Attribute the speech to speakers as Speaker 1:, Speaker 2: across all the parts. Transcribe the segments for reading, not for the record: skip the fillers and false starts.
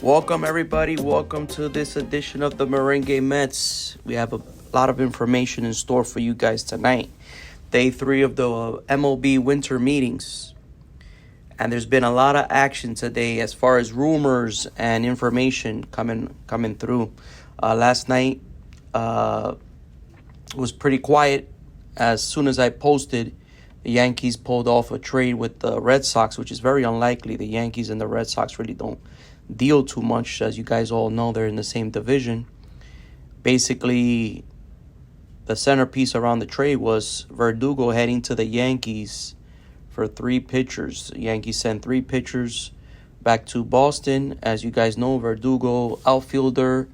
Speaker 1: Welcome, everybody. Welcome to this edition of the Merengue Mets. We have a lot of information in store for you guys tonight. Day 3 of the MLB winter meetings. And there's been a lot of action today as far as rumors and information coming through. Last night was pretty quiet. As soon as I posted, the Yankees pulled off a trade with the Red Sox, which is very unlikely. The Yankees and the Red Sox really don't deal too much. As you guys all know, they're in the same division. Basically, the centerpiece around the trade was Verdugo heading to the Yankees for 3 pitchers. The Yankees sent 3 pitchers back to Boston. As you guys know, Verdugo, outfielder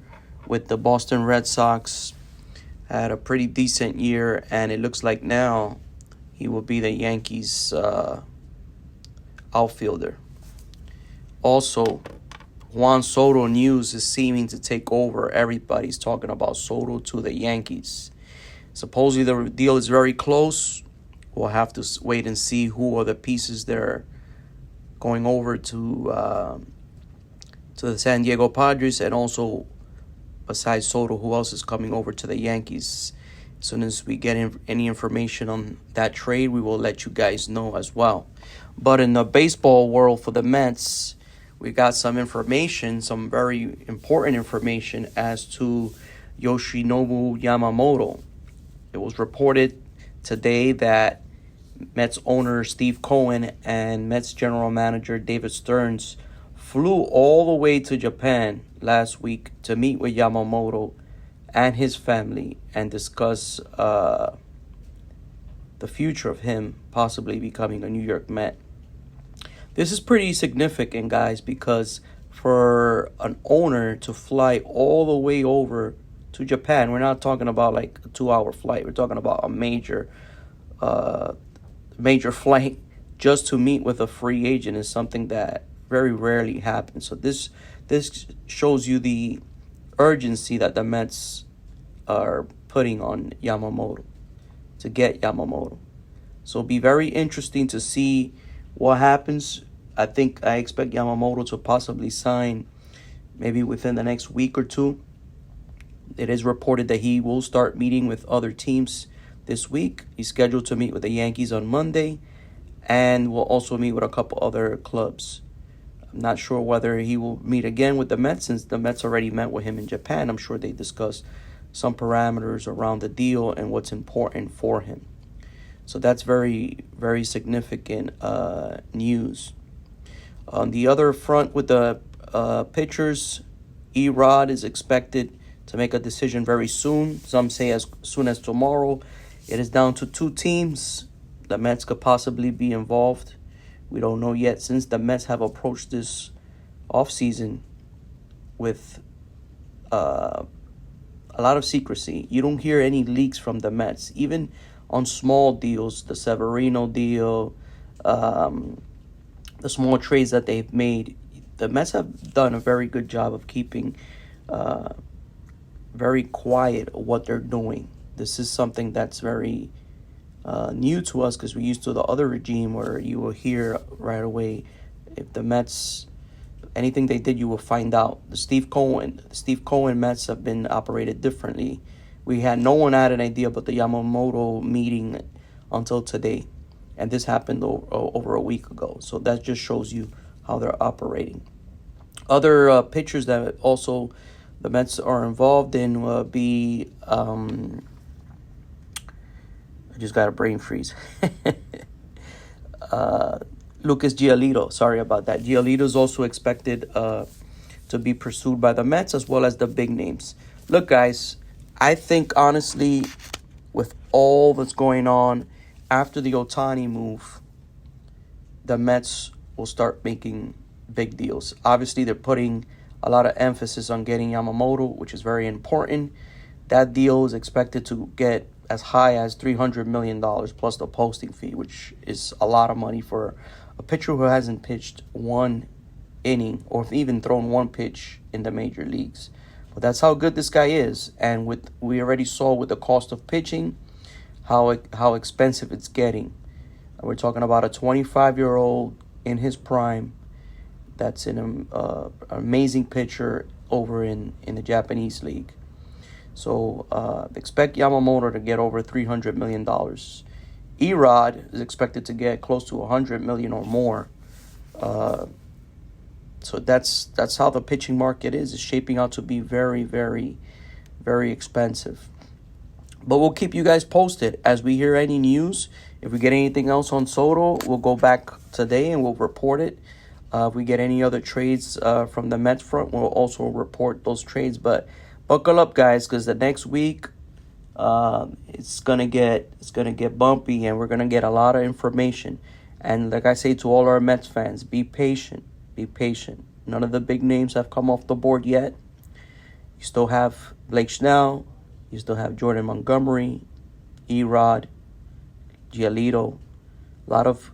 Speaker 1: with the Boston Red Sox, had a pretty decent year, and it looks like now he will be the Yankees outfielder. Also, Juan Soto news is seeming to take over. Everybody's talking about Soto to the Yankees. Supposedly the deal is very close. We'll have to wait and see who are the pieces that are going over to the San Diego Padres, and also besides Soto, who else is coming over to the Yankees. As soon as we get any information on that trade, we will let you guys know as well. But in the baseball world for the Mets, we got some information, some very important information as to Yoshinobu Yamamoto. It was reported today that Mets owner Steve Cohen and Mets general manager David Stearns flew all the way to Japan last week to meet with Yamamoto and his family and discuss the future of him possibly becoming a New York Met. This is pretty significant, guys, because for an owner to fly all the way over to Japan, we're not talking about like a 2-hour flight. We're talking about a major flight just to meet with a free agent is something that very rarely happens. So this shows you the urgency that the Mets are putting on Yamamoto to get Yamamoto. So it'll be very interesting to see what happens. I expect Yamamoto to possibly sign maybe within the next week or two. It is reported that he will start meeting with other teams this week. He's scheduled to meet with the Yankees on Monday, and will also meet with a couple other clubs. I'm not sure whether he will meet again with the Mets, since the Mets already met with him in Japan. I'm sure they discussed some parameters around the deal and what's important for him. So that's very, very significant news. On the other front with the pitchers, E-Rod is expected to make a decision very soon. Some say as soon as tomorrow. It is down to 2 teams. The Mets could possibly be involved. We don't know yet, since the Mets have approached this offseason with a lot of secrecy. You don't hear any leaks from the Mets, even on small deals, the Severino deal, the small trades that they've made. The Mets have done a very good job of keeping very quiet what they're doing. This is something that's very new to us, because we're used to the other regime where you will hear right away. If the Mets, anything they did, you will find out. The Steve Cohen Mets have been operated differently. No one had an idea about the Yamamoto meeting until today, and this happened over a week ago. So that just shows you how they're operating. Other pitchers that also the Mets are involved in will be I just got a brain freeze. Lucas Giolito. Sorry about that. Giolito is also expected to be pursued by the Mets, as well as the big names. Look, guys, I think honestly, with all that's going on after the Ohtani move, the Mets will start making big deals. Obviously, they're putting a lot of emphasis on getting Yamamoto, which is very important. That deal is expected to get as high as $300 million plus the posting fee, which is a lot of money for a pitcher who hasn't pitched one inning or even thrown one pitch in the major leagues. But that's how good this guy is. And we already saw with the cost of pitching how expensive it's getting. We're talking about a 25-year-old in his prime that's an amazing pitcher over in the Japanese league. So expect Yamamoto to get over $300 million. Erod is expected to get close to $100 million or more. So that's how the pitching market is. It's shaping out to be very, very, very expensive. But we'll keep you guys posted as we hear any news. If we get anything else on Soto, we'll go back today and we'll report it. If we get any other trades from the Mets front, we'll also report those trades. But buckle up, guys, because the next week it's gonna get bumpy, and we're gonna get a lot of information. And like I say to all our Mets fans, be patient. Be patient. None of the big names have come off the board yet. You still have Blake Snell. You still have Jordan Montgomery, Erod, Giolito. A lot of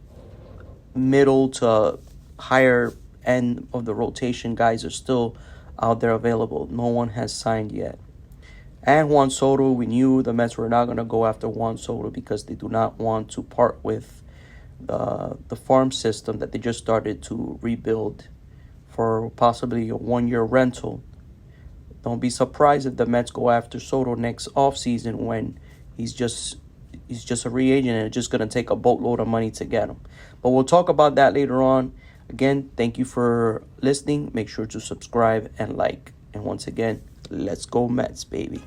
Speaker 1: middle to higher end of the rotation guys are still out there available. No one has signed yet. And Juan Soto, we knew the Mets were not going to go after Juan Soto because they do not want to part with the farm system that they just started to rebuild for possibly a 1-year rental. Don't be surprised if the Mets go after Soto next offseason when he's just a free agent and it's just going to take a boatload of money to get him. But we'll talk about that later on. Again, thank you for listening. Make sure to subscribe and like. And once again, let's go Mets, baby.